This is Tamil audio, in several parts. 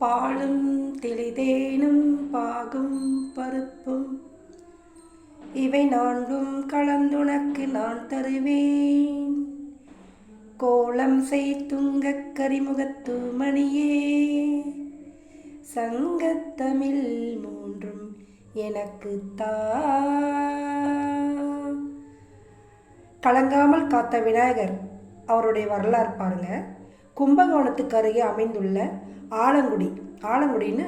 பாலும் தெளிதேனும் பாகும் பருப்பும் இவை நான்கும் கலந்துனக்கு நான் தருவேன். கோலம் செய்துங்கக் கரிமுகத்து மணியே, சங்கத்தமிழ் மூன்றும் எனக்கு தா. கலங்காமல் காத்த விநாயகர் அவருடைய வரலாறு பாருங்க. கும்பகோணத்துக்கு அருகே அமைந்துள்ள ஆலங்குடின்னு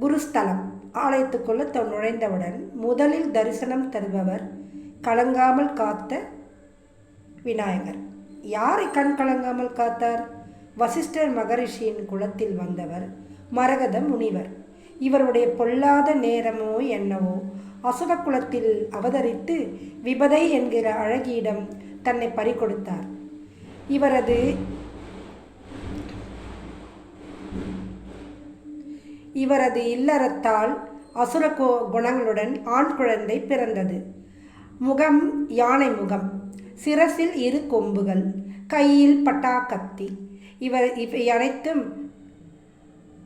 குருஸ்தலம். ஆலயத்துக்குள்ள நுழைந்தவுடன் முதலில் தரிசனம் தருபவர் கலங்காமல் காத்த விநாயகர். யாரை கண் கலங்காமல் காத்தார்? வசிஷ்டர் மகரிஷியின் குலத்தில் வந்தவர் மரகத முனிவர். இவருடைய பொல்லாத நேரமோ என்னவோ அசுர குலத்தில் அவதரித்து விபதை என்கிற அழகியிடம் தன்னை பறிகொடுத்தார். இவரது இல்லறத்தால் அசுர குணங்களுடன் ஆண் குழந்தை பிறந்தது. முகம் யானை முகம், சிரசில் 2 கொம்புகள், கையில் பட்டாக்கத்தி. இவை அனைத்தும்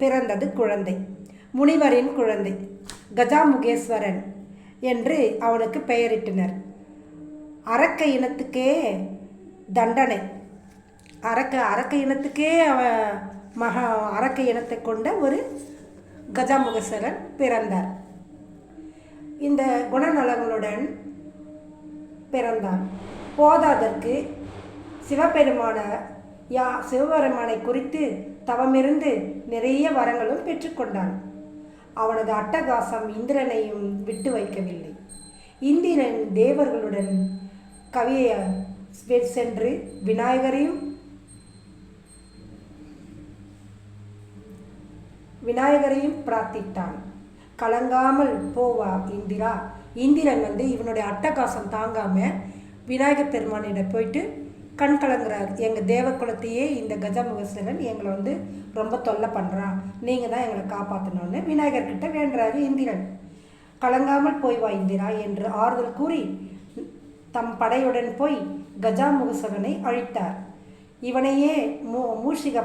பிறந்தது குழந்தை. முனிவரின் குழந்தை கஜாமுகேஸ்வரன் என்று அவனுக்கு பெயரிட்டனர். அரக்க இனத்துக்கே தண்டனை. அரக்க இனத்துக்கே அரக்க இனத்தை கொண்ட ஒரு கஜாமுகேஸ்வரன் பிறந்தார். இந்த குணநலங்களுடன் பிறந்தார். போதாதற்கு சிவபெருமானை குறித்து தவமிருந்து நிறைய வரங்களும் பெற்றுக்கொண்டான். அவனது அட்டகாசம் இந்திரனையும் விட்டு வைக்கவில்லை. இந்திரன் தேவர்களுடன் கவியை சென்று விநாயகரையும் பிரார்த்தித்தான். கலங்காமல் போவா இந்திரா. இந்திரன் இவனுடைய அட்டகாசம் தாங்காம விநாயகர் பெருமானிடம் போயிட்டு கண் கலங்குறார். எங்கள் தேவக்குலத்தையே இந்த கஜமுகேஸ்வரன் எங்களை ரொம்ப தொல்லை பண்ணுறான், நீங்கள் தான் எங்களை காப்பாற்றணும்னு விநாயகர்கிட்ட வேண்டுறாரு இந்திரன். கலங்காமல் போய் வா இந்திரா என்று ஆறுதல் கூறி தம் படையுடன் போய் கஜமுகேஸ்வரனை அழித்தார். இவனையே மூஷிக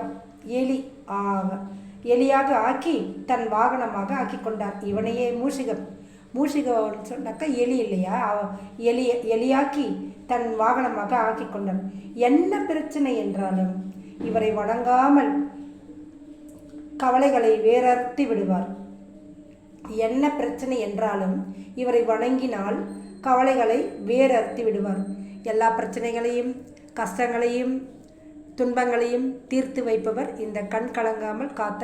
எலியாக ஆக்கி தன் வாகனமாக ஆக்கி கொண்டார். இவனையே மூஷிகன்னு சொன்னாக்கா எலி இல்லையா, எலியாக்கி தன் வாகனமாக ஆக்கி கொண்டார். என்ன பிரச்சனை என்றாலும் இவரை வணங்காமல் கவலைகளை வேறறுத்து விடுவார். என்ன பிரச்சனை என்றாலும் இவரை வணங்கினால் கவலைகளை வேறறுத்து விடுவார். எல்லா பிரச்சனைகளையும் கஷ்டங்களையும் துன்பங்களையும் தீர்த்து வைப்பவர் இந்த கண் கலங்காமல் காத்த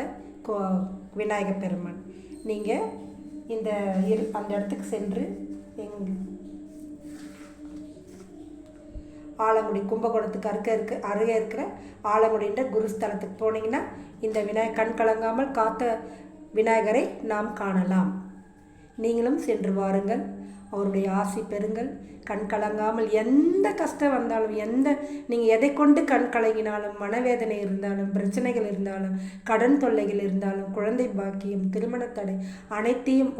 விநாயகர் பெருமான். நீங்கள் அந்த இடத்துக்கு சென்று ஆலங்குடி கும்பகோணத்துக்கு அருகே இருக்கிற ஆலங்குடின்ற குருஸ்தலத்துக்கு போனீங்கன்னா இந்த கண் கலங்காமல் காத்த விநாயகரை நாம் காணலாம். நீங்களும் சென்று வாருங்கள், அவருடைய ஆசி பெறுங்கள். கண் கலங்காமல் எந்த கஷ்டம் வந்தாலும், நீங்கள் எதை கொண்டு கண் கலங்கினாலும், மனவேதனை இருந்தாலும், பிரச்சனைகள் இருந்தாலும், கடன் தொல்லைகள் இருந்தாலும், குழந்தை பாக்கியம், திருமணத்தடை அனைத்தையும்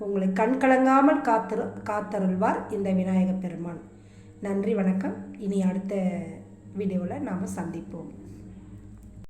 உங்களை கண் கலங்காமல் காத்தருள்வார் இந்த விநாயகர் பெருமான். நன்றி, வணக்கம். இனி அடுத்த வீடியோவில் நாம் சந்திப்போம்.